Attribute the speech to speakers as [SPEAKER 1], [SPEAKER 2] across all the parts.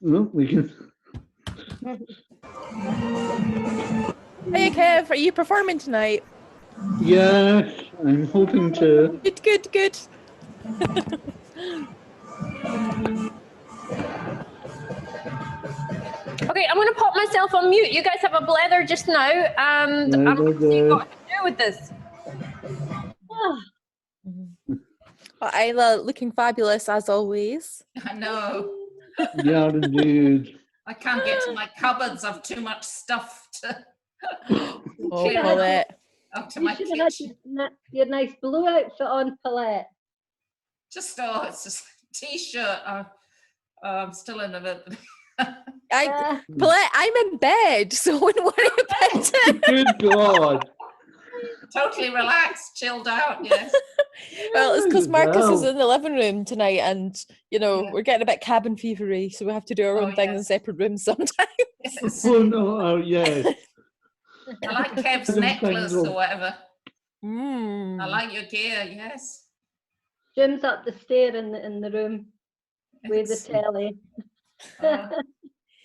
[SPEAKER 1] Well, we can.
[SPEAKER 2] Hey Kev, are you performing tonight?
[SPEAKER 1] Yeah, I'm hoping to.
[SPEAKER 2] Good.
[SPEAKER 3] Okay, I'm gonna pop myself on mute. You guys have a blather just now, and I'm gonna see what I can do with this.
[SPEAKER 2] Well, Isla, looking fabulous as always.
[SPEAKER 4] I know.
[SPEAKER 1] Yeah, indeed.
[SPEAKER 4] I can't get to my cupboards. I've too much stuff to
[SPEAKER 2] Oh, Paulette.
[SPEAKER 4] up to
[SPEAKER 5] You
[SPEAKER 4] my
[SPEAKER 5] should have
[SPEAKER 4] kitchen.
[SPEAKER 5] had your nice blue outfit on, Paulette.
[SPEAKER 4] It's just a t-shirt. I'm still in a bit.
[SPEAKER 2] Paulette, I'm in bed, so don't worry about it.
[SPEAKER 1] Good God.
[SPEAKER 4] Totally relaxed, chilled out, yes.
[SPEAKER 2] Well, it's because Marcus is in the living room tonight, and we're getting a bit cabin fevery, so we have to do our own thing in separate rooms sometimes.
[SPEAKER 4] Yes.
[SPEAKER 1] Oh no! Yes.
[SPEAKER 4] I like Kev's necklace or whatever.
[SPEAKER 2] Mm.
[SPEAKER 4] I like your gear, yes.
[SPEAKER 5] Jim's up the stair in the room with the telly.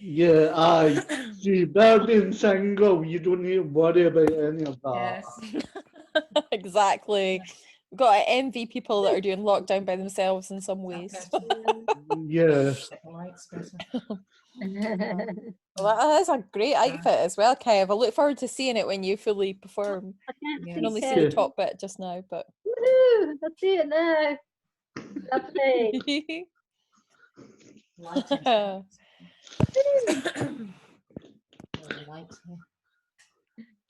[SPEAKER 1] Yeah, aye. See, better being single, you don't need to worry about any of that.
[SPEAKER 4] Yes.
[SPEAKER 2] Exactly. We've got to envy people that are doing lockdown by themselves in some ways.
[SPEAKER 1] Yes.
[SPEAKER 2] Well, that is a great outfit as well, Kev. I look forward to seeing it when you fully perform.
[SPEAKER 5] I
[SPEAKER 2] You can only see the top bit just now, but
[SPEAKER 5] woohoo! I see it now. Lovely.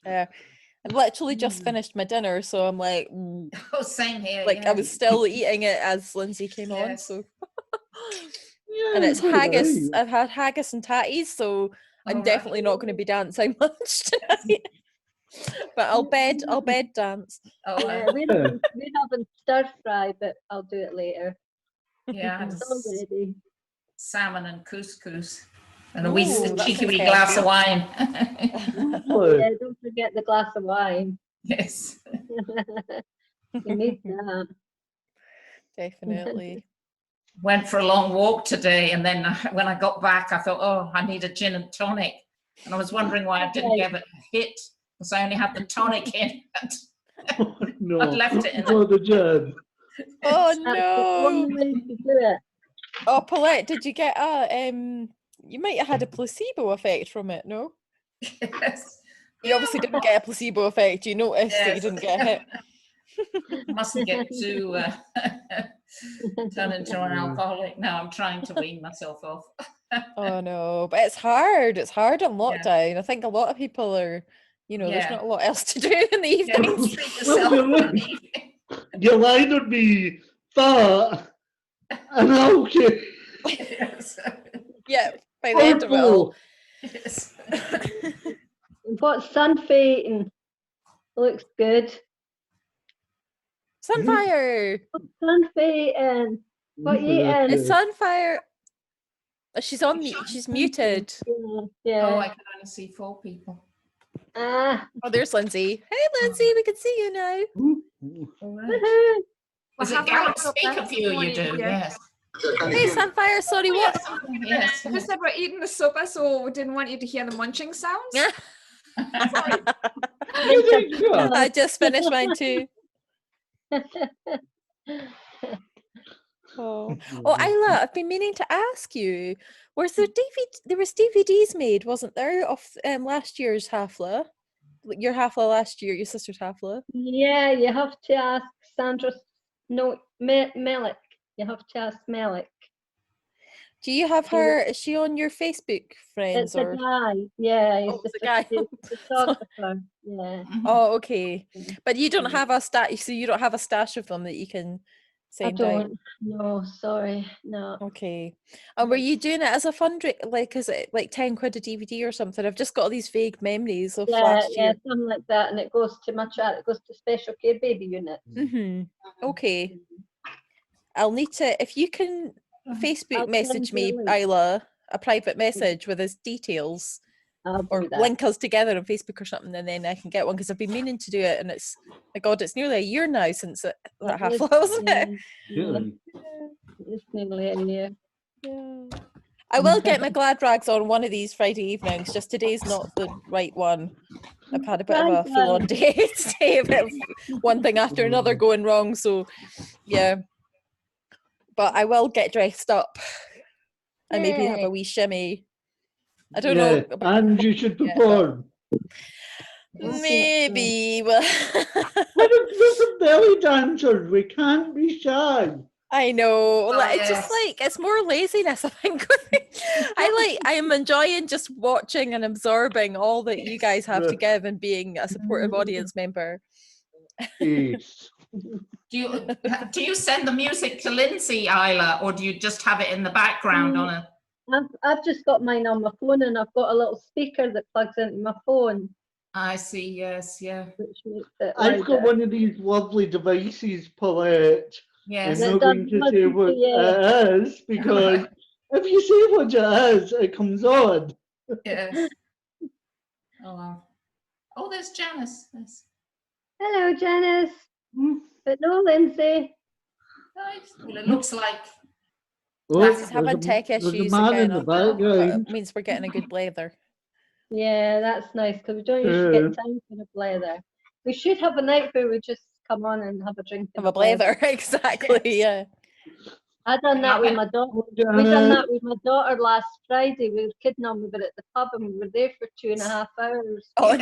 [SPEAKER 2] Yeah, I've literally just finished my dinner, so I'm like,
[SPEAKER 4] oh, same here.
[SPEAKER 2] Like I was still eating it as Lindsay came on, so. And it's
[SPEAKER 1] good
[SPEAKER 2] haggis.
[SPEAKER 1] night.
[SPEAKER 2] I've had haggis and tatties, so I'm definitely not going to be dancing much tonight. But I'll bed dance.
[SPEAKER 4] Oh,
[SPEAKER 5] Yeah, we're having stir fry, but I'll do it later.
[SPEAKER 4] yeah.
[SPEAKER 5] It's all ready.
[SPEAKER 4] Salmon and couscous. And a wee
[SPEAKER 2] that
[SPEAKER 4] cheeky
[SPEAKER 2] sounds
[SPEAKER 4] wee glass
[SPEAKER 2] healthy.
[SPEAKER 4] of wine.
[SPEAKER 5] Yeah, don't forget the glass of wine.
[SPEAKER 4] Yes.
[SPEAKER 5] You need that.
[SPEAKER 2] Definitely.
[SPEAKER 4] Went for a long walk today, and then when I got back, I thought, oh, I need a gin and tonic. And I was wondering why I didn't give it a hit, because I only had the tonic in it.
[SPEAKER 1] Oh, no.
[SPEAKER 4] I'd left it in
[SPEAKER 1] For the gin.
[SPEAKER 2] Oh
[SPEAKER 5] That's the only
[SPEAKER 2] no!
[SPEAKER 5] way to do it.
[SPEAKER 2] Oh, Paulette, did you get a You might have had a placebo effect from it, no?
[SPEAKER 4] Yes.
[SPEAKER 2] You obviously didn't get a placebo effect. You noticed that you
[SPEAKER 4] Yes.
[SPEAKER 2] didn't get hit.
[SPEAKER 4] Mustn't get too turn into an alcoholic. Now I'm trying to wean myself off.
[SPEAKER 2] Oh no, but it's hard. It's hard on lockdown. I think a lot of people are, there's not a lot else to do in the evenings.
[SPEAKER 4] Treat yourself.
[SPEAKER 1] You'll either be fat and okay.
[SPEAKER 4] Yes.
[SPEAKER 2] Yeah, by the end of it all.
[SPEAKER 4] Yes.
[SPEAKER 5] We've got sunfade. Looks good.
[SPEAKER 2] Sunfire!
[SPEAKER 5] Sunfade and what you eating?
[SPEAKER 2] It's Sunfire. She's on mute. She's muted.
[SPEAKER 5] Yeah.
[SPEAKER 4] Oh, I can only see 4 people.
[SPEAKER 2] Oh, there's Lindsay. Hey, Lindsay, we can see you now.
[SPEAKER 4] All right.
[SPEAKER 5] Woohoo!
[SPEAKER 4] Is it Garrett speaker view you do? Yes.
[SPEAKER 2] Hey, Sunfire. Sorry, what?
[SPEAKER 4] Yes.
[SPEAKER 6] I said we're eating the supper, so we didn't want you to hear the munching sounds. Sorry.
[SPEAKER 2] I just finished mine too. Oh, Isla, I've been meaning to ask you. There was DVDs made, wasn't there, of last year's Hafla? Your Hafla last year, your sister's Hafla.
[SPEAKER 5] Yeah, you have to ask Sandra. No, Melik. You have to ask Melik.
[SPEAKER 2] Do you have her? Is she on your Facebook friends?
[SPEAKER 5] It's a guy. Yeah, he's
[SPEAKER 2] it's a guy.
[SPEAKER 5] photographer. Yeah.
[SPEAKER 2] Oh, okay. But you don't have a stash, so you don't have a stash of them that you can send
[SPEAKER 5] I
[SPEAKER 2] out.
[SPEAKER 5] don't. No, sorry, no.
[SPEAKER 2] Okay. And were you doing it as a fundraiser? Like, is it like 10 quid a DVD or something? I've just got all these vague memories of last year.
[SPEAKER 5] Yeah, something like that, and it goes to my chat. It goes to special care baby unit.
[SPEAKER 2] Okay. I'll need to, if you can Facebook
[SPEAKER 5] I'll
[SPEAKER 2] message
[SPEAKER 5] send you
[SPEAKER 2] me,
[SPEAKER 5] a link.
[SPEAKER 2] Isla, a private message with his details,
[SPEAKER 5] I'll
[SPEAKER 2] or
[SPEAKER 5] do that.
[SPEAKER 2] link us together on Facebook or something, and then I can get one, because I've been meaning to do it, and my God, it's nearly a year now since that Hafla, wasn't it?
[SPEAKER 5] It's nearly in here.
[SPEAKER 2] Yeah. I will get my glad rags on one of these Friday evenings. Just today's not the right one. I've had a bit of a full-on day today, a bit of one thing after another going wrong. So, yeah. But I will get dressed up and maybe have a wee shimmy. I don't know.
[SPEAKER 1] And you should perform.
[SPEAKER 2] Maybe. Well,
[SPEAKER 1] What if there's a belly dancer? We can't be shy.
[SPEAKER 2] I know.
[SPEAKER 4] Oh,
[SPEAKER 2] Like, it's just like it's more laziness, I think. I am enjoying just watching and absorbing all that you guys have to give and being a supportive audience member.
[SPEAKER 1] Yes.
[SPEAKER 4] Do you send the music to Lindsay, Isla, or do you just have it in the background on a?
[SPEAKER 5] I've just got mine on my phone, and I've got a little speaker that plugs into my phone.
[SPEAKER 4] I see. Yes. Yeah.
[SPEAKER 5] Which makes it
[SPEAKER 1] I've got
[SPEAKER 5] louder.
[SPEAKER 1] one of these lovely devices, Paulette.
[SPEAKER 4] Yes.
[SPEAKER 1] I'm not going to say what it is, because if you say what it is, it comes on.
[SPEAKER 4] Yes. Oh wow. Oh, there's Janice. Yes.
[SPEAKER 5] Hello, Janice. But no, Lindsay.
[SPEAKER 4] Nice. Well, it looks like.
[SPEAKER 2] This is having tech
[SPEAKER 1] there's a
[SPEAKER 2] issues
[SPEAKER 1] man
[SPEAKER 2] again.
[SPEAKER 1] in the
[SPEAKER 2] But
[SPEAKER 1] background.
[SPEAKER 2] it means we're getting a good blather.
[SPEAKER 5] Yeah, that's nice, because we don't usually get time for a blather. We should have a night where we just come on and have a drink.
[SPEAKER 2] Have a blather, exactly. Yeah.
[SPEAKER 5] I done that with my daughter. We done that with my daughter last Friday. We were kidding on. We were at the pub and we were there for 2.5 hours.
[SPEAKER 2] Oh,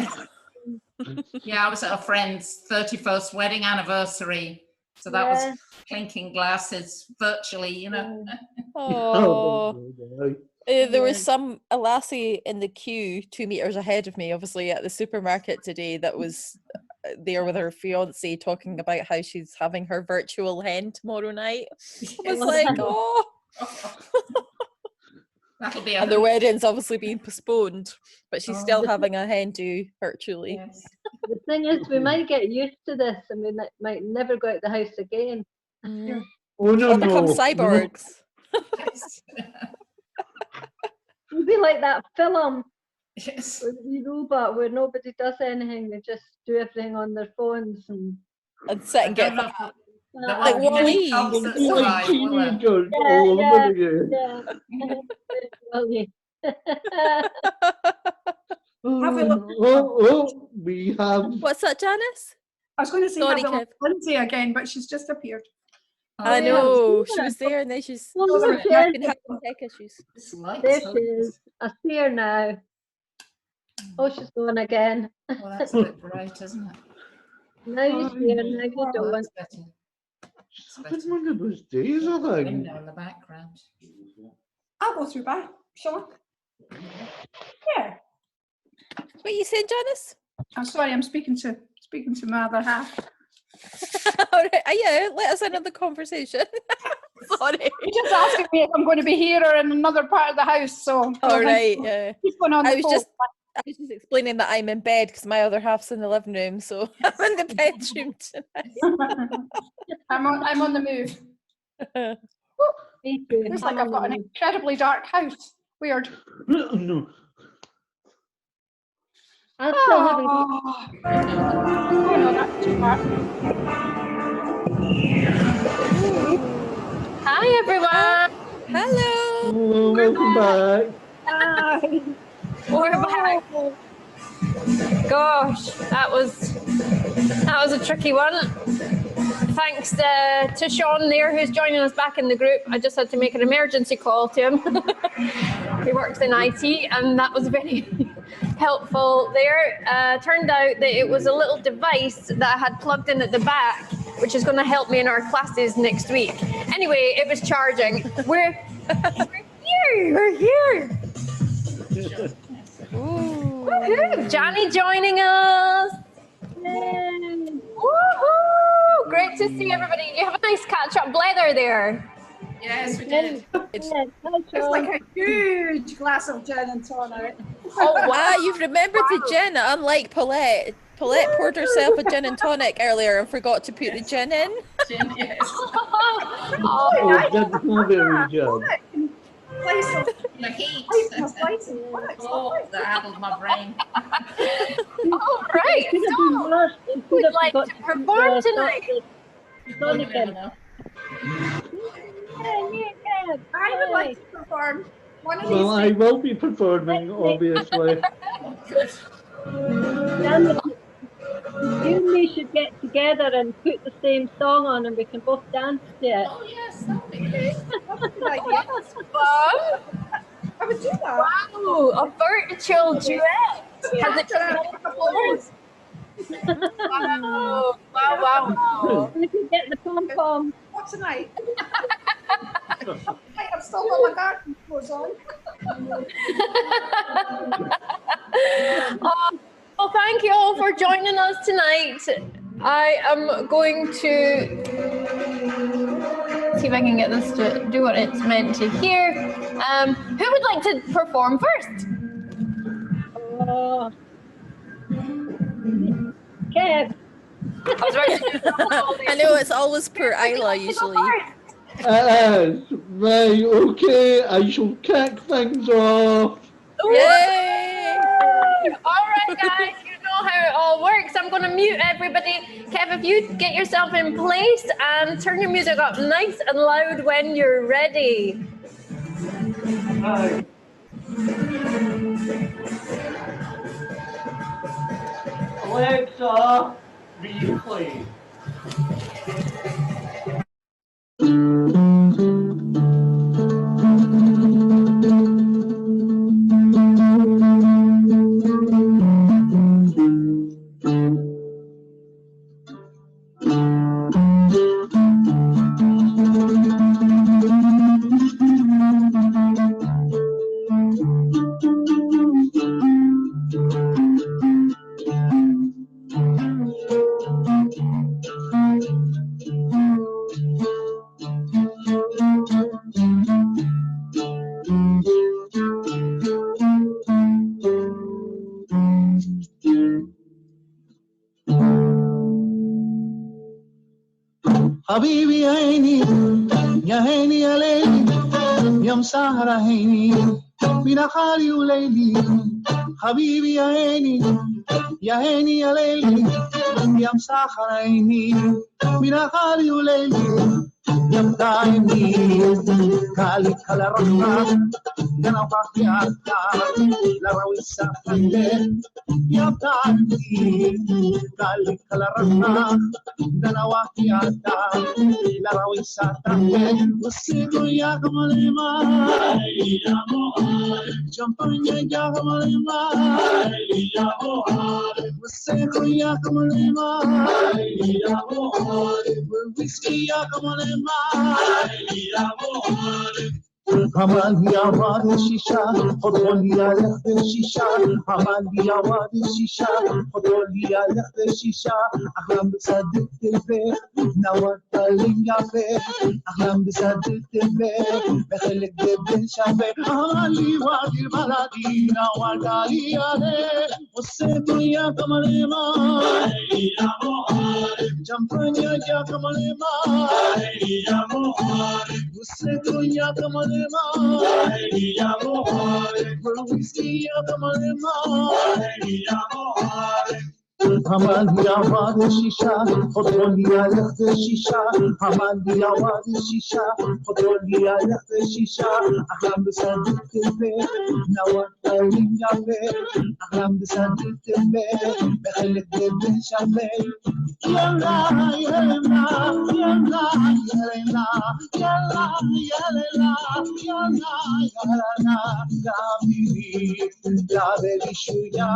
[SPEAKER 4] Yeah, I was at a friend's 31st wedding anniversary, so that was clinking glasses virtually, you know.
[SPEAKER 2] oh. There was a lassie in the queue 2 meters ahead of me, obviously at the supermarket today, that was there with her fiance talking about how she's having her virtual hen tomorrow night. I was like, oh.
[SPEAKER 4] That'll be
[SPEAKER 2] and their wedding's obviously being postponed, but she's still having a hen do virtually.
[SPEAKER 4] Yes.
[SPEAKER 5] The thing is, we might get used to this and we might never go out the house again.
[SPEAKER 2] Mm.
[SPEAKER 1] Oh, no,
[SPEAKER 2] Or become cyborgs.
[SPEAKER 4] Yes.
[SPEAKER 5] We'll be like that film
[SPEAKER 4] Yes.
[SPEAKER 5] with the robot where nobody does anything, they just do everything on their phones and
[SPEAKER 2] sit and get
[SPEAKER 4] There
[SPEAKER 2] like
[SPEAKER 4] won't be many
[SPEAKER 2] Wall-E.
[SPEAKER 4] dogs that
[SPEAKER 1] Like
[SPEAKER 4] survive, will there?
[SPEAKER 1] teenagers all over again. We have.
[SPEAKER 2] What's that, Janice?
[SPEAKER 7] I was going to say
[SPEAKER 2] Sorry,
[SPEAKER 7] have
[SPEAKER 2] Kev.
[SPEAKER 7] Lindsay again, but she's just appeared.
[SPEAKER 2] I know, she was there and then she's
[SPEAKER 5] there she
[SPEAKER 2] having
[SPEAKER 5] is.
[SPEAKER 2] tech issues.
[SPEAKER 5] There she is. I see her now. Oh, she's gone again.
[SPEAKER 4] Well, that's a bit bright, isn't it?
[SPEAKER 5] Now you see her, now you
[SPEAKER 4] Oh,
[SPEAKER 5] don't.
[SPEAKER 4] that's better.
[SPEAKER 1] It's been one of those days, I think.
[SPEAKER 4] Window in the background.
[SPEAKER 7] I'll go through back. Shall I? Yeah.
[SPEAKER 2] What are you saying, Janice?
[SPEAKER 7] I'm sorry, I'm speaking to my other half.
[SPEAKER 2] All right, yeah, let us in on the conversation. Sorry.
[SPEAKER 7] You're just asking me if I'm going to be here or in another part of the house, so.
[SPEAKER 2] All right, yeah.
[SPEAKER 7] He's going on the
[SPEAKER 2] I was
[SPEAKER 7] phone.
[SPEAKER 2] just explaining that I'm in bed because my other half's in the living room, so I'm in the bedroom tonight.
[SPEAKER 7] I'm on the move.
[SPEAKER 5] Me too.
[SPEAKER 7] Looks like I've got an incredibly dark house. Weird.
[SPEAKER 1] No.
[SPEAKER 5] I'm still having.
[SPEAKER 7] Oh no, that's too far.
[SPEAKER 3] Hi, everyone.
[SPEAKER 2] Hello.
[SPEAKER 1] Oh, welcome back.
[SPEAKER 5] Hi.
[SPEAKER 3] We're back. Gosh, that was a tricky one. Thanks to Sean there, who's joining us back in the group. I just had to make an emergency call to him. He works in IT, and that was very helpful there. Turned out that it was a little device that I had plugged in at the back, which is going to help me in our classes next week. Anyway, it was charging. We're here. We're here. Woohoo! Johnny joining us.
[SPEAKER 5] Yay.
[SPEAKER 3] Woohoo! Great to see everybody. You have a nice catch-up blather there.
[SPEAKER 4] Yes, we did.
[SPEAKER 7] It's like a huge glass of gin and tonic.
[SPEAKER 2] Oh wow, you've remembered the gin, unlike Paulette. Paulette poured herself a gin and tonic earlier and forgot to put the gin in.
[SPEAKER 4] Gin, yes.
[SPEAKER 1] Oh, that's not very good.
[SPEAKER 4] The heat. Oh, that addled my brain.
[SPEAKER 3] All right. So, who'd like to perform tonight?
[SPEAKER 5] Tonic in.
[SPEAKER 7] I would like to perform one of
[SPEAKER 1] Well,
[SPEAKER 7] these
[SPEAKER 1] I
[SPEAKER 7] days.
[SPEAKER 1] will be performing, obviously.
[SPEAKER 5] Dan, you and me should get together and put the same song on and we can both dance to it.
[SPEAKER 4] Oh yes, that'll be good.
[SPEAKER 7] That's a good idea.
[SPEAKER 3] Fun.
[SPEAKER 7] I would do that.
[SPEAKER 3] Wow, a virtual duet.
[SPEAKER 7] We
[SPEAKER 3] Has
[SPEAKER 7] have
[SPEAKER 3] it
[SPEAKER 7] done it
[SPEAKER 3] been
[SPEAKER 7] for a couple of years.
[SPEAKER 3] Wow.
[SPEAKER 5] We could get the pom-pom.
[SPEAKER 7] What tonight? I've still got my garden clothes on.
[SPEAKER 3] Well, thank you all for joining us tonight. I am going to see if I can get this to do what it's meant to here. Who would like to perform first?
[SPEAKER 5] Oh. Kev.
[SPEAKER 3] I was about to do
[SPEAKER 2] I know it's always poor Isla usually.
[SPEAKER 1] Right, okay, I shall kick things off.
[SPEAKER 2] Yay!
[SPEAKER 3] All right, guys, you know how it all works. I'm going to mute everybody. Kev, if you get yourself in place and turn your music up nice and loud when you're ready.
[SPEAKER 1] Right. Alexa, replay.
[SPEAKER 8] حبيبي يا عيني يا عيني يا ليلي يا مسهر عيني بين حالي وليلي حبيبي يا عيني يا عيني يا ليلي يا مسهر عيني بين حالي وليلي يا مدايمي كالي كلا رنا أنا وقعتك لا روي سافنده يا مدايمي كالي كلا رنا أنا وقعتك لا روي سافنده وسيدو يا كمالما يا موهار جنبني يا كمالما يا موهار وسيدو يا كمالما يا موهار ويسكي يا كمالما Hamali awadi shisha, hodoli alekhe shisha. Hamali awadi shisha, hodoli alekhe shisha. Ahlam bisadik tebe, nawat kalinga be. Ahlam bisadik tebe, bekhelek deben shabe. Hamali wadi baladi, nawat kaliyale. Usse dunya kamalema, ya mohar. Jampanya ya kamalema, ya mohar. Usse dunya kamalema. Ya mohar, whiskey ya kamalema. Ya mohar. Hamali awadi shisha, hodoli alekhe shisha. Hamali awadi shisha, hodoli alekhe shisha. Ahlam bisadik tebe, nawat kalinga be. Ahlam bisadik tebe, bekhelek deben shabe. Yalla yalla yalla yalla yalla yalla yalla yalla gabi gabe shuya.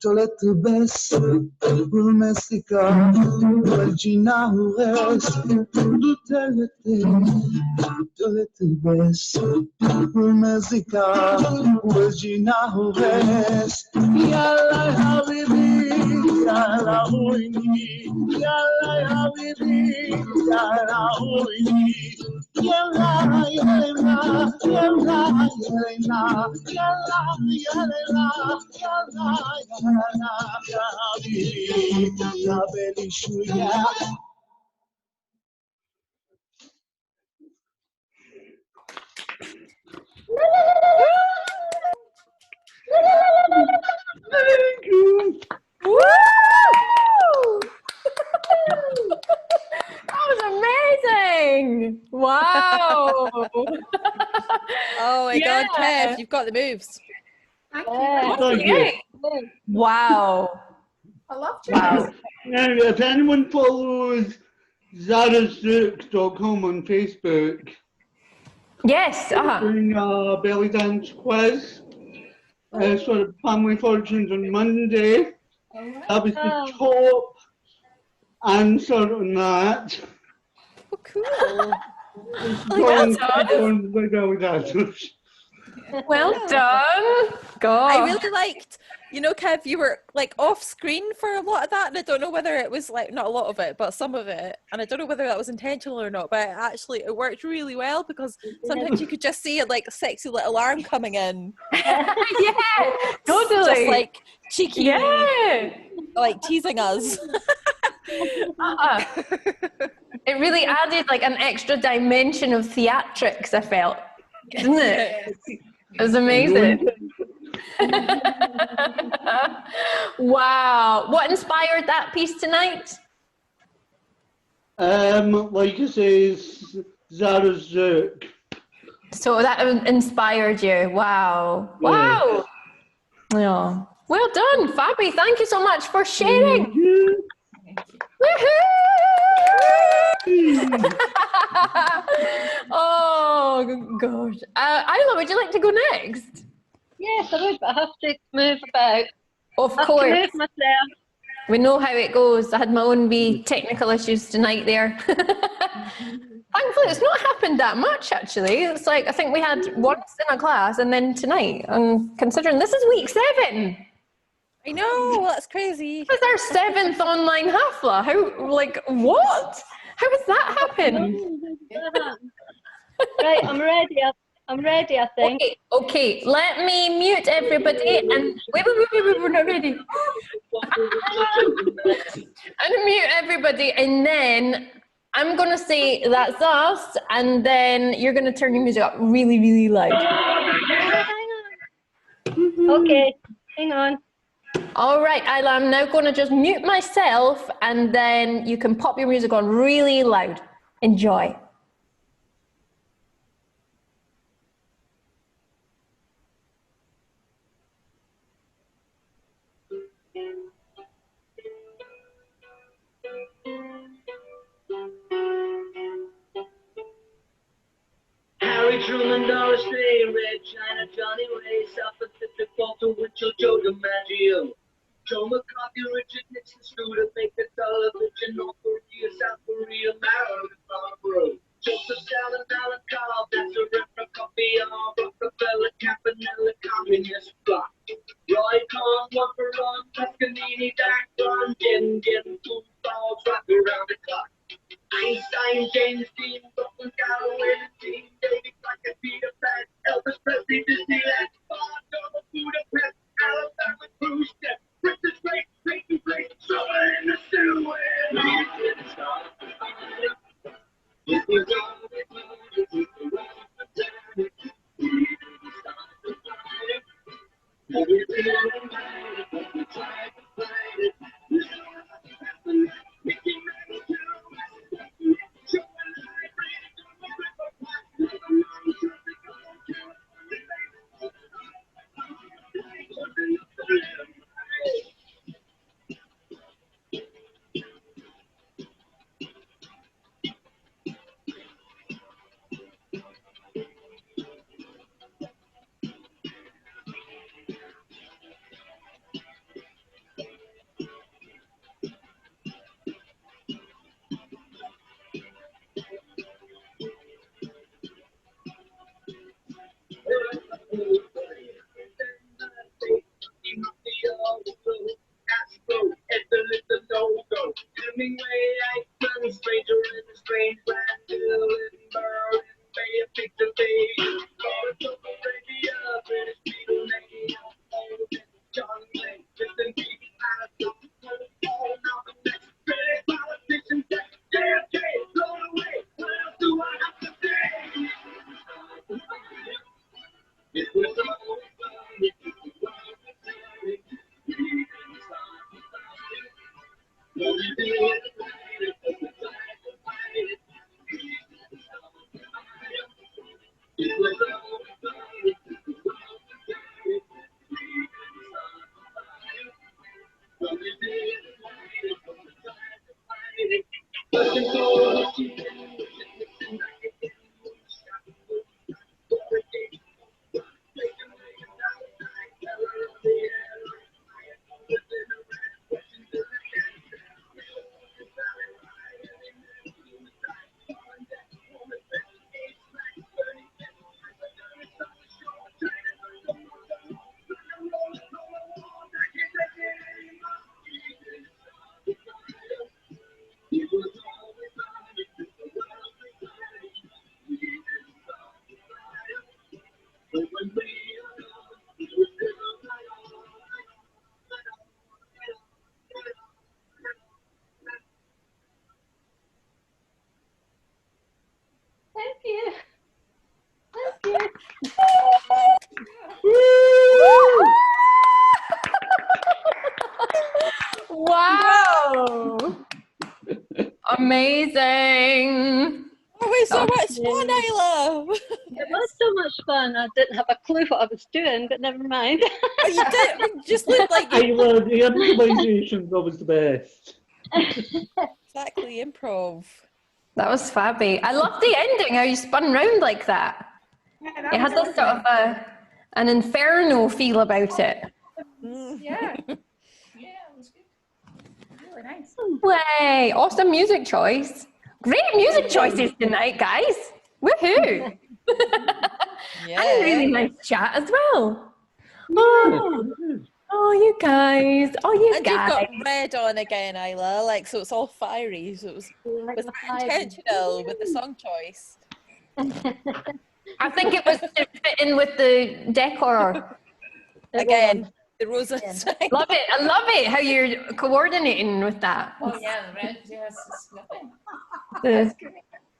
[SPEAKER 8] Tolet bes, Messica, Virgina West, Tolet bes, Messica, Virgina West, Yalla Habibi, Yalla Hoini, Yalla Habibi, Yalla Hoini, Yalla Yalla, Yalla Yalla, Yalla Yalla,
[SPEAKER 1] Thank you.
[SPEAKER 2] Woo!
[SPEAKER 3] That was amazing! Wow!
[SPEAKER 2] Oh my God,
[SPEAKER 3] Yeah.
[SPEAKER 2] Kev, you've got the moves.
[SPEAKER 7] Thank you.
[SPEAKER 5] Yeah.
[SPEAKER 1] Thank you.
[SPEAKER 3] Wow!
[SPEAKER 7] I love
[SPEAKER 3] Wow!
[SPEAKER 1] Now, if anyone follows ZaraZook.com on Facebook,
[SPEAKER 3] Yes.
[SPEAKER 1] doing a belly dance quiz, sort of family fortunes on Monday. That was the top answer on that.
[SPEAKER 2] Oh, cool.
[SPEAKER 3] Well done.
[SPEAKER 1] On the belly dancers.
[SPEAKER 3] Well done. God.
[SPEAKER 2] I really liked, you know, Kev, you were like off screen for a lot of that, and I don't know whether it was like, not a lot of it, but some of it, and I don't know whether that was intentional or not, but it worked really well, because sometimes you could just see a like sexy little arm coming in,
[SPEAKER 3] Yeah. Totally.
[SPEAKER 2] just like cheeky,
[SPEAKER 3] Yeah.
[SPEAKER 2] like teasing us.
[SPEAKER 3] It really added like an extra dimension of theatrics, I felt. Didn't it? It was amazing. Wow. What inspired that piece tonight?
[SPEAKER 1] Like I say, ZaraZook.
[SPEAKER 3] So that inspired you. Wow. Wow. Yeah. Well done, Fabi. Thank you so much for sharing. Woohoo! Oh, gosh. Isla, would you like to go next?
[SPEAKER 5] Yes, I would, but I have to move about.
[SPEAKER 3] Of
[SPEAKER 5] I have
[SPEAKER 3] course.
[SPEAKER 5] to move myself.
[SPEAKER 3] We know how it goes. I had my own wee technical issues tonight there. Thankfully, it's not happened that much, actually. It's like, I think we had once in a class and then tonight. And considering this is week 7.
[SPEAKER 2] I know, that's crazy.
[SPEAKER 3] This is our 7th online Hafla. How, like, what? How has that happened?
[SPEAKER 5] Right, I'm ready. I'm ready, I think.
[SPEAKER 3] Okay, let me mute everybody and wait, we're not ready. I'm gonna mute everybody and then I'm gonna say that's us, and then you're gonna turn your music up really, really loud.
[SPEAKER 5] Hang on. Okay, hang on.
[SPEAKER 3] All right, Isla, I'm now gonna just mute myself and then you can pop your music on really loud. Enjoy.
[SPEAKER 9] Harry Truman, Doris Day, Red China, Johnny Ray, South Pacific, Walter Winchell, Joe DiMaggio, Joe McCarthy, Richard Nixon, Studer, Baker, television, North Korea, South Korea, Marilyn Monroe, Joseph Stalin, Alan Carl, that's a replica, beyond Rockefeller, Campanella, Communist Bloc, Roy Cohn, one for one, Toscanini, Dak Ron, Jen, footballs, rock around the clock. Einstein, James Dean, Brooklyn, Galloway, Dean, David Crockett, Peter Pan, Elvis Presley, need to see that far over Budapest, Alabama cruise ship. Princess Grace, taking place somewhere in the sewer. We didn't start the fire. It was all we wanted, it was all the time. We didn't start the fire. And we didn't mind it, but we tried to fight it. Now what's happening? Mickey Mouse to the west, showing light, ready to the river. Never mind, something going to Hemingway, Eichmann, stranger in a strange land, Dylan, Burr, Bay, a picture page. Lawrence of Arabia, British Beatlemania, John Glenn, Justin Bieber, Madison, all now the next British politician, JFK, blown away. What else do I have to say? It was all fun, it was all the time. We didn't start the fire. No, we didn't fight it, but we tried to fight it. We didn't start the fire. It was all fun, it was all the time. We didn't start the fire. No, we didn't fight it, but we tried to fight it. Nothing goes, nothing missing, nothing in moonshine.
[SPEAKER 5] Thank you. Thank you.
[SPEAKER 3] Wow. Amazing.
[SPEAKER 2] Oh, we so much
[SPEAKER 5] Okay.
[SPEAKER 2] fun, Isla.
[SPEAKER 5] It was so much fun. I didn't have a clue what I was doing, but never mind.
[SPEAKER 2] Oh, you did. You just looked like you
[SPEAKER 1] Isla, the improvisation that was the best.
[SPEAKER 2] exactly improv.
[SPEAKER 3] That was fabby. I love the ending, how you spun round like that.
[SPEAKER 7] Yeah, that
[SPEAKER 3] It had
[SPEAKER 7] was
[SPEAKER 3] this sort of an inferno feel about it.
[SPEAKER 4] Yeah. Yeah, it was good. Really nice.
[SPEAKER 3] Way, awesome music choice. Great music choices tonight, guys. Woohoo!
[SPEAKER 2] Yeah.
[SPEAKER 3] And a really nice chat as well. Oh, you guys. Oh, you
[SPEAKER 2] And you've
[SPEAKER 3] guys.
[SPEAKER 2] got red on again, Isla, like, so it's all fiery. So it was intentional with the song choice.
[SPEAKER 3] I think it was to fit in with the decor.
[SPEAKER 2] Again, the rosa sign.
[SPEAKER 3] Love it. I love it how you're coordinating with that.
[SPEAKER 4] Oh yeah, the red, yes, it's lovely.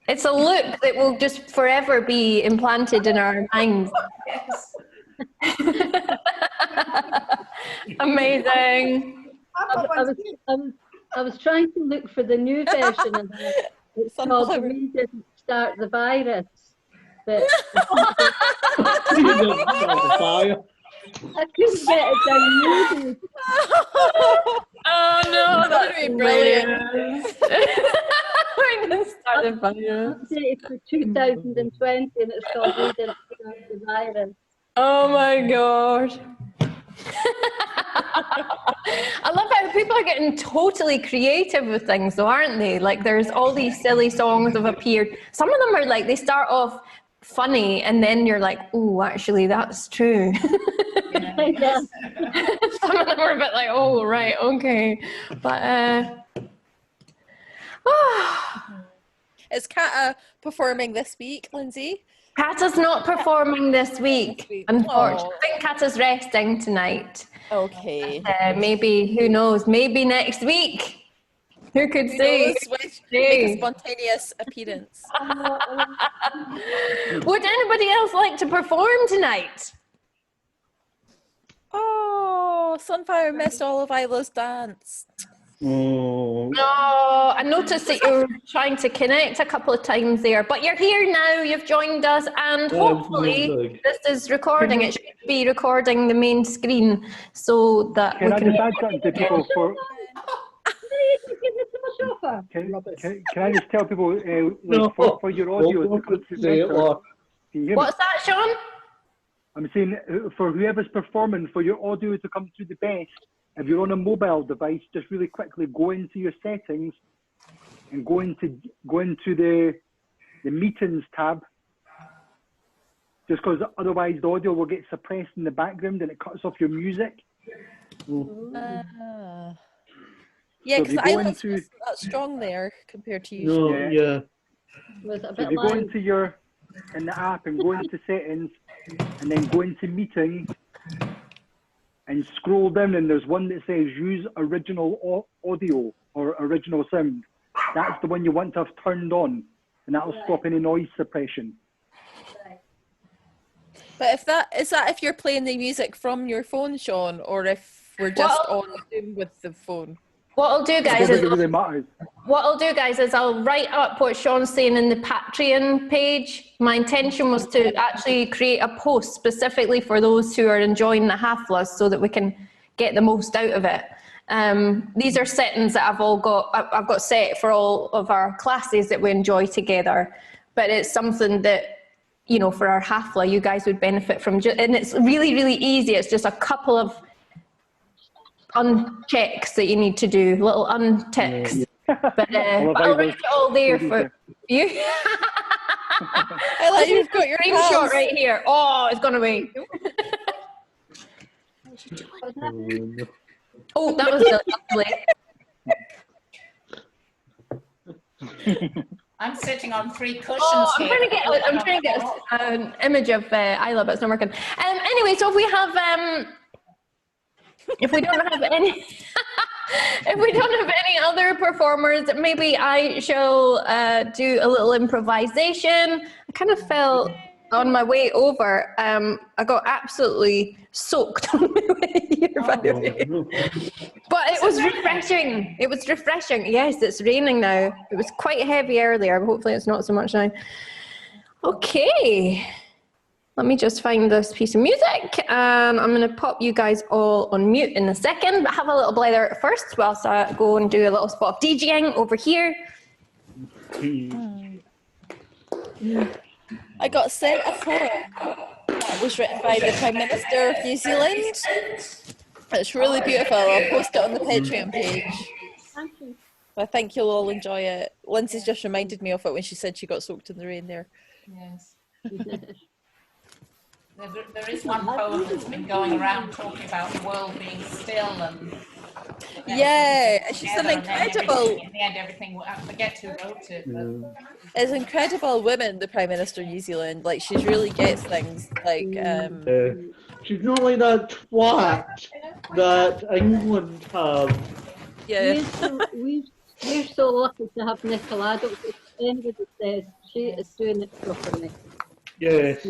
[SPEAKER 3] It's a look that will just forever be implanted in our minds.
[SPEAKER 4] Yes.
[SPEAKER 3] Amazing.
[SPEAKER 5] I was trying to look for the new version of that. It's called
[SPEAKER 2] Sunflower.
[SPEAKER 5] We Didn't Start the Virus. But
[SPEAKER 1] You didn't start the fire.
[SPEAKER 5] I couldn't get it downloaded.
[SPEAKER 3] Oh no,
[SPEAKER 2] That'd be brilliant.
[SPEAKER 3] We didn't start the fire.
[SPEAKER 5] It's for 2020 and it's called We Didn't Start the Virus.
[SPEAKER 3] Oh my god. I love how people are getting totally creative with things though, aren't they? Like there's all these silly songs have appeared. Some of them are like, they start off funny and then you're like, oh, actually that's true.
[SPEAKER 5] Yeah.
[SPEAKER 3] Some of them are a bit like, oh, right, okay. But,
[SPEAKER 2] Is Kata performing this week, Lindsay?
[SPEAKER 3] Kata's not performing this week, unfortunately.
[SPEAKER 2] Oh.
[SPEAKER 3] I think Kata's resting tonight.
[SPEAKER 2] Okay.
[SPEAKER 3] Maybe, who knows, maybe next week. Who could
[SPEAKER 2] Who
[SPEAKER 3] say?
[SPEAKER 2] knows? Make a spontaneous appearance.
[SPEAKER 3] Would anybody else like to perform tonight?
[SPEAKER 2] Oh, Sunfire missed all of Isla's dance.
[SPEAKER 1] Oh.
[SPEAKER 3] No, I noticed that you were trying to connect a couple of times there, but you're here now, you've joined us, and hopefully this is recording. It should be recording the main screen so that
[SPEAKER 10] Can
[SPEAKER 3] we
[SPEAKER 10] I
[SPEAKER 3] can...
[SPEAKER 10] just add something to people for... Can I just tell people for your audio to come through better? Can you hear me?
[SPEAKER 3] What's that, Sean?
[SPEAKER 10] I'm saying for whoever's performing, for your audio to come through the best, if you're on a mobile device, just really quickly go into your settings and go into the meetings tab. Just because otherwise the audio will get suppressed in the background and it cuts off your music.
[SPEAKER 2] Yeah,
[SPEAKER 10] So
[SPEAKER 2] because Isla's not strong there compared to you.
[SPEAKER 1] No, yeah.
[SPEAKER 10] So if you go into in the app and go into settings and then go into meetings and scroll down, and there's one that says use original audio or original sound. That's the one you want to have turned on, and that'll stop any noise suppression.
[SPEAKER 2] But is that if you're playing the music from your phone, Sean, or if we're just on Zoom with the phone?
[SPEAKER 3] What I'll do, guys,
[SPEAKER 10] I don't think it really matters.
[SPEAKER 3] What I'll do, guys, is I'll write up what Sean's saying in the Patreon page. My intention was to actually create a post specifically for those who are enjoying the Hafla so that we can get the most out of it. These are settings that I've got set for all of our classes that we enjoy together. But it's something that, you know, for our Hafla, you guys would benefit from. And it's really, really easy. It's just a couple of unchecks that you need to do, little unticks. But I'll write it all there for you.
[SPEAKER 2] I like you've got your
[SPEAKER 3] screenshot right here. Oh, it's gone away. Oh, that was
[SPEAKER 4] lovely. I'm sitting on 3 cushions
[SPEAKER 3] I'm
[SPEAKER 4] here.
[SPEAKER 3] trying to get an image of Isla, but it's not working. Anyway, so if we have if we don't have any other performers, maybe I shall do a little improvisation. I kind of felt on my way over, I got absolutely soaked on my way here, by the way. But it was refreshing. It was refreshing. Yes, it's raining now. It was quite heavy earlier, but hopefully it's not so much now. Okay. Let me just find this piece of music. I'm going to pop you guys all on mute in a second, but have a little blather first whilst I go and do a little spot of DJing over here.
[SPEAKER 2] I got sent a poem that was written by the Prime Minister of New Zealand. It's really beautiful. I'll post it on the Patreon page.
[SPEAKER 5] Thank you.
[SPEAKER 2] I think you'll all enjoy it. Lindsay's just reminded me of it when she said she got soaked in the rain there.
[SPEAKER 4] Yes. There is one poem that's been going around talking about the world being still and
[SPEAKER 2] yeah, she's an incredible.
[SPEAKER 4] In the end, everything. I forget who wrote it. But.
[SPEAKER 2] It's an incredible woman, the Prime Minister of New Zealand. Like she really gets things. Like
[SPEAKER 1] she's not like that twat that England have.
[SPEAKER 2] Yeah.
[SPEAKER 5] We're so lucky to have Nicola. I don't think anybody says she is doing it properly.
[SPEAKER 1] Yes.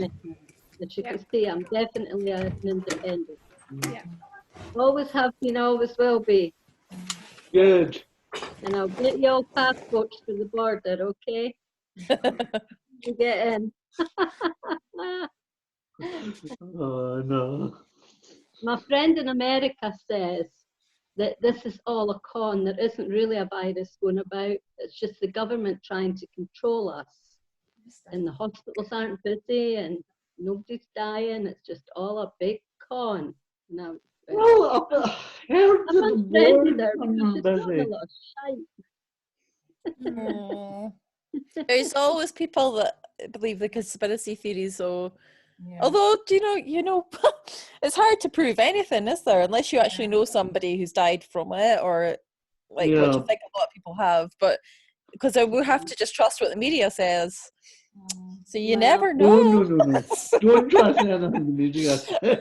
[SPEAKER 5] As you can see, I'm definitely an independent. Yeah. Always have been, always will be.
[SPEAKER 1] Good.
[SPEAKER 5] And I'll get you all passports for the border, okay? To get in.
[SPEAKER 1] Oh, no.
[SPEAKER 5] My friend in America says that this is all a con. There isn't really a virus going about. It's just the government trying to control us. And the hospitals aren't busy and nobody's dying. It's just all a big con. Now,
[SPEAKER 1] well, I heard
[SPEAKER 5] I'm
[SPEAKER 1] the
[SPEAKER 5] there because it's not
[SPEAKER 1] busy.
[SPEAKER 5] a lot of shite.
[SPEAKER 2] There's always people that believe the conspiracy theories, so although you know it's hard to prove anything, is there, unless you actually know somebody who's died from it, or like which I think a lot of people have, but because we have to just trust what the media says. So you
[SPEAKER 5] Well,
[SPEAKER 2] never know.
[SPEAKER 1] Oh, no. Don't trust anything the media says.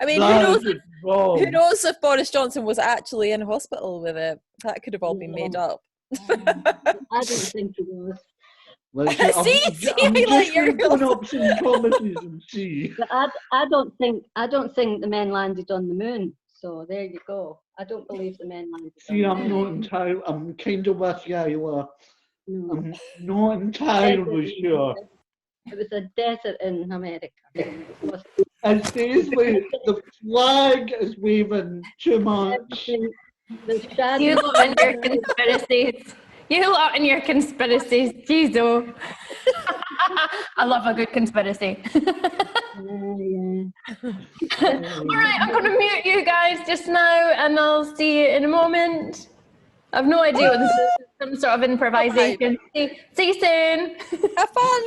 [SPEAKER 2] I mean,
[SPEAKER 1] That is wrong.
[SPEAKER 2] who knows if Boris Johnson was actually in hospital with it? That could have all been made up.
[SPEAKER 5] I don't think he was.
[SPEAKER 1] Well, see, I'm
[SPEAKER 2] See,
[SPEAKER 1] just
[SPEAKER 2] like,
[SPEAKER 1] going to
[SPEAKER 2] you're-
[SPEAKER 1] put up some promises and see.
[SPEAKER 5] But I don't think the men landed on the moon. So there you go. I don't believe the men landed
[SPEAKER 1] See,
[SPEAKER 5] on the
[SPEAKER 1] I'm
[SPEAKER 5] moon.
[SPEAKER 1] not entirely, I'm kind of with you, Ayla.
[SPEAKER 5] No.
[SPEAKER 1] I'm not entirely sure.
[SPEAKER 5] It was a desert in America. It was
[SPEAKER 1] It's basically the flag is waving too much.
[SPEAKER 5] everything. The shadow.
[SPEAKER 3] You lot and your conspiracies. You lot and your conspiracies. Jeez, oh. I love a good conspiracy. All right, I'm going to mute you guys just now, and I'll see you in a moment. I've no idea what this is. Some sort of improvisation. See you soon.
[SPEAKER 2] Have fun.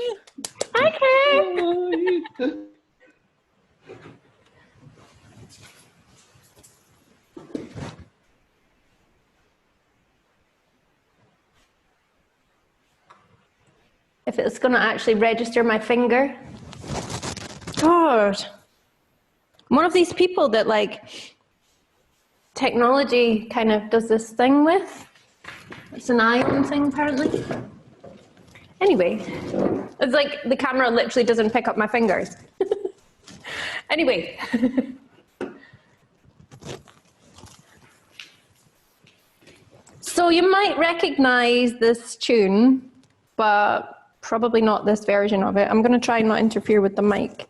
[SPEAKER 3] Okay. If it's going to actually register my finger. God. I'm one of these people that, like, technology kind of does this thing with. It's an ion thing, apparently. Anyway, it's like the camera literally doesn't pick up my fingers. Anyway. So you might recognize this tune, but probably not this version of it. I'm going to try and not interfere with the mic.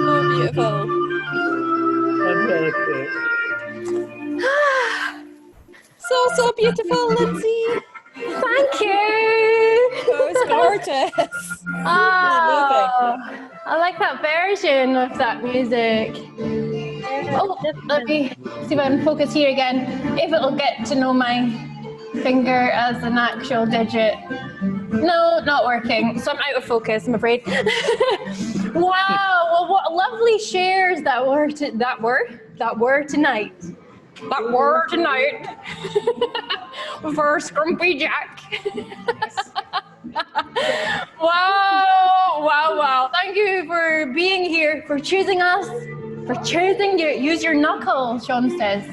[SPEAKER 2] So beautiful.
[SPEAKER 1] Fantastic.
[SPEAKER 2] So beautiful, Lindsay.
[SPEAKER 3] Thank you.
[SPEAKER 2] That was gorgeous.
[SPEAKER 3] Oh, I like that version of that music. Oh, let me see if I can focus here again. If it'll get to know my finger as an actual digit. No, not working. So I'm out of focus, I'm afraid. Wow, well, what lovely shares that were tonight. That were tonight for Scrumpy Jack. Wow. Thank you for being here, for choosing us, for choosing to use your knuckle, Sean says.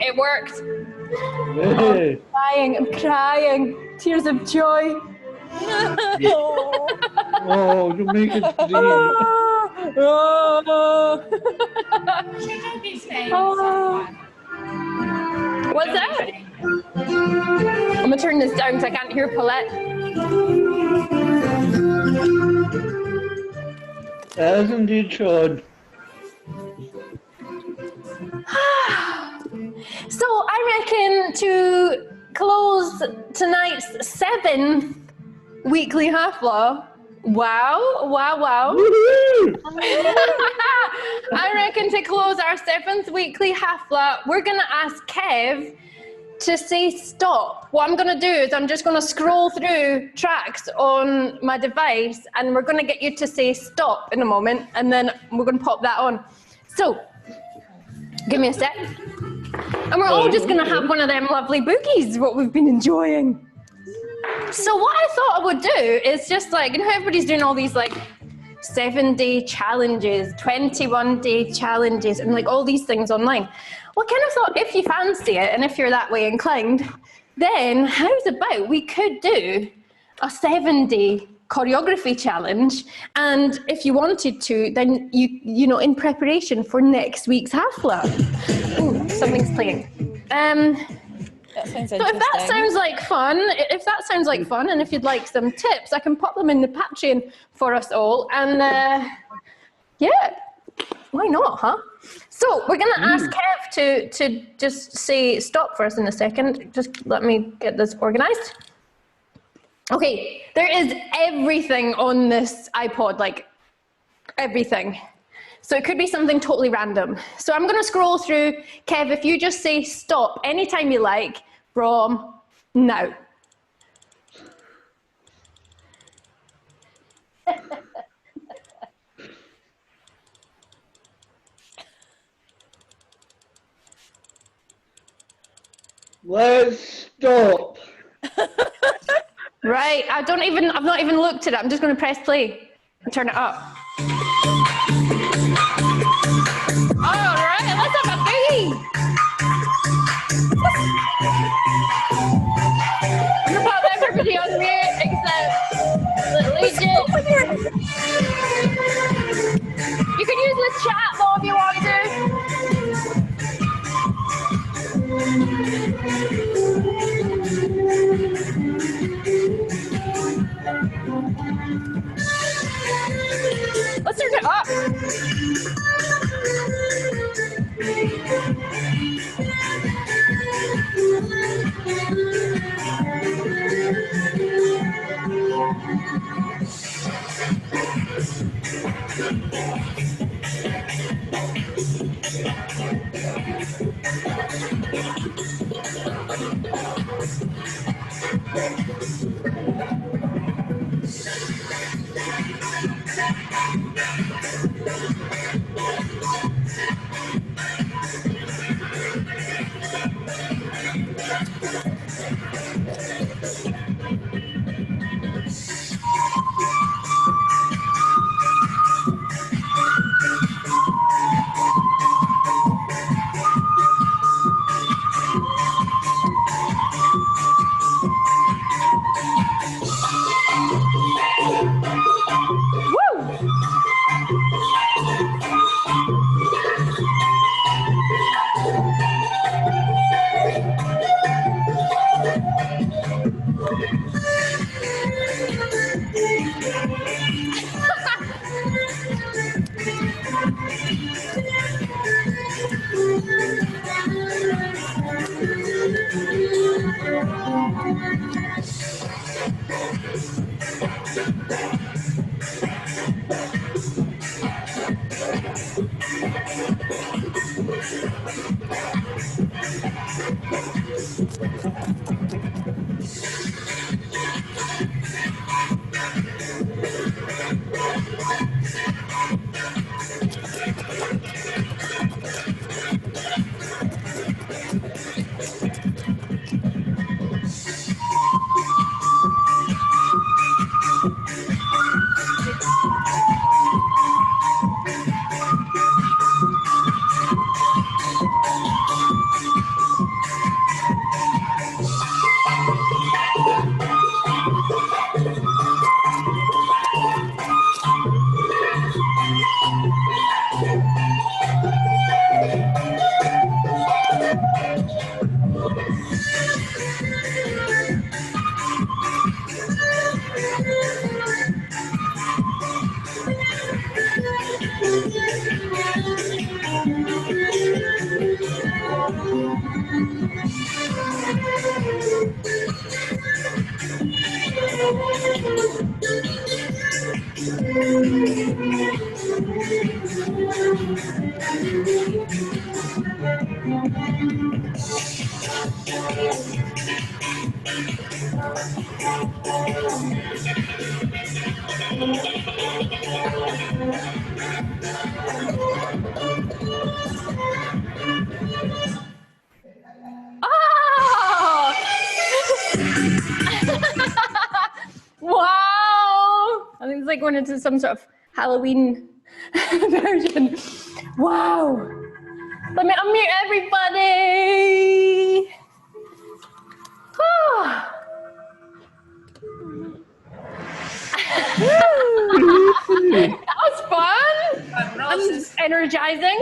[SPEAKER 3] It worked.
[SPEAKER 1] Hey.
[SPEAKER 3] I'm crying. Tears of joy.
[SPEAKER 1] Oh, you make it sing.
[SPEAKER 3] What's that? I'm gonna turn this down because I can't hear Paulette.
[SPEAKER 1] As indeed should.
[SPEAKER 3] So I reckon to close tonight's 7th weekly Hafla. Wow. I reckon to close our 7th weekly Hafla, we're gonna ask Kev to say stop. What I'm gonna do is I'm just gonna scroll through tracks on my device and we're gonna get you to say stop in a moment and then we're gonna pop that on. So, give me a sec. And we're all just gonna have one of them lovely boogies, what we've been enjoying. So what I thought I would do is just like, you know how everybody's doing all these like 7-day challenges, 21-day challenges, and like all these things online. Well, I kind of thought if you fancy it and if you're that way inclined, then how's about we could do a 7-day choreography challenge, and if you wanted to, then you know, in preparation for next week's Hafla. Ooh, something's playing.
[SPEAKER 2] That sounds
[SPEAKER 3] so if that sounds like fun, and if you'd like some tips, I can pop them in the Patreon for us all, and yeah, why not, huh? So we're gonna ask Kev to just say stop for us in a second. Just let me get this organized. Okay, there is everything on this iPod, like everything. So it could be something totally random. So I'm gonna scroll through. Kev, if you just say stop anytime you like from now.
[SPEAKER 1] Let's stop.
[SPEAKER 3] Right, I've not even looked at it. I'm just going to press play and turn it up. All right, let's have a biggie. I'm going to put everybody on mute except Little Egypt. You can use the chat though if you want to. Let's turn it up. Oh! Wow! I think it's like going into some sort of Halloween version. Wow! Let me unmute everybody! Oh. That was fun! And energizing.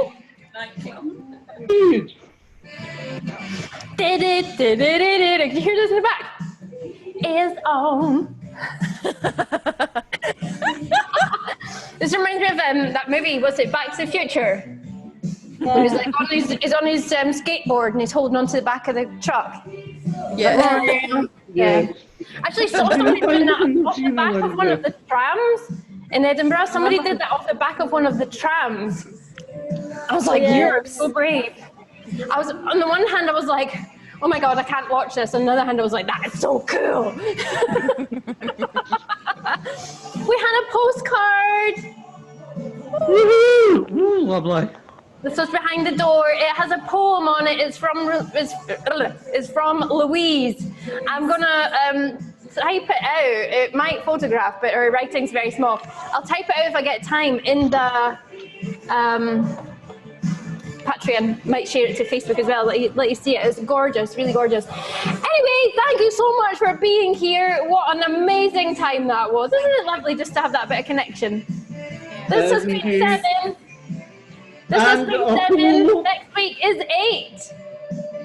[SPEAKER 3] Did it. Can you hear this in the back? Is on. This reminds me of that movie, was it Back to the Future? When he's like he's on his skateboard and he's holding onto the back of the truck. Yeah. Actually saw somebody doing that off the back of one of the trams in Edinburgh. Somebody did that off the back of one of the trams. I was like, you're so brave. I was, on the one hand, I was like, oh my God, I can't watch this. On the other hand, I was like, that is so cool. We had a postcard.
[SPEAKER 1] Woohoo! Ooh, lovely.
[SPEAKER 3] This was behind the door. It has a poem on it. It's from Louise. I'm gonna type it out. It might photograph, but her writing's very small. I'll type it out if I get time in the Patreon. Might share it to Facebook as well. Let you see it. It's gorgeous, really gorgeous. Anyway, thank you so much for being here. What an amazing time that was. Isn't it lovely just to have that bit of connection? This has been 7. This has been 7. Next week is 8.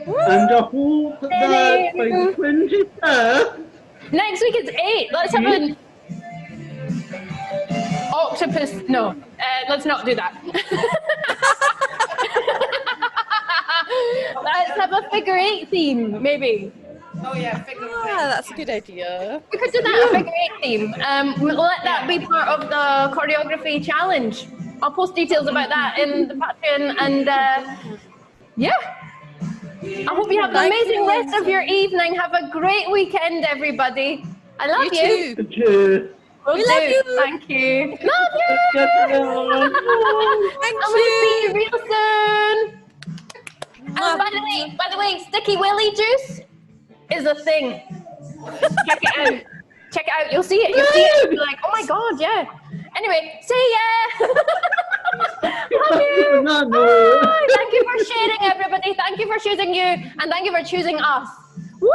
[SPEAKER 1] And I hope that by the 23rd.
[SPEAKER 3] Next week is 8. Let's have an octopus. No, let's not do that. Let's have a figure 8 theme, maybe.
[SPEAKER 4] Oh yeah, figure 8.
[SPEAKER 2] That's a good idea.
[SPEAKER 3] We could do that, a figure 8 theme. We'll let that be part of the choreography challenge. I'll post details about that in the Patreon, and yeah. I hope you have an amazing rest of your evening. Have a great weekend, everybody. I love you.
[SPEAKER 1] Thank you.
[SPEAKER 3] We love you. Thank you. Love you.
[SPEAKER 2] Thank
[SPEAKER 3] I'm going to see you real soon. By the way, Sticky Willy juice is a thing. Check it out. Check it out. You'll see it. You'll see it. You'll be like, oh my God, yeah. Anyway, see ya. Love you. Bye. Thank you for sharing, everybody. Thank you for choosing you, and thank you for choosing us. Woo!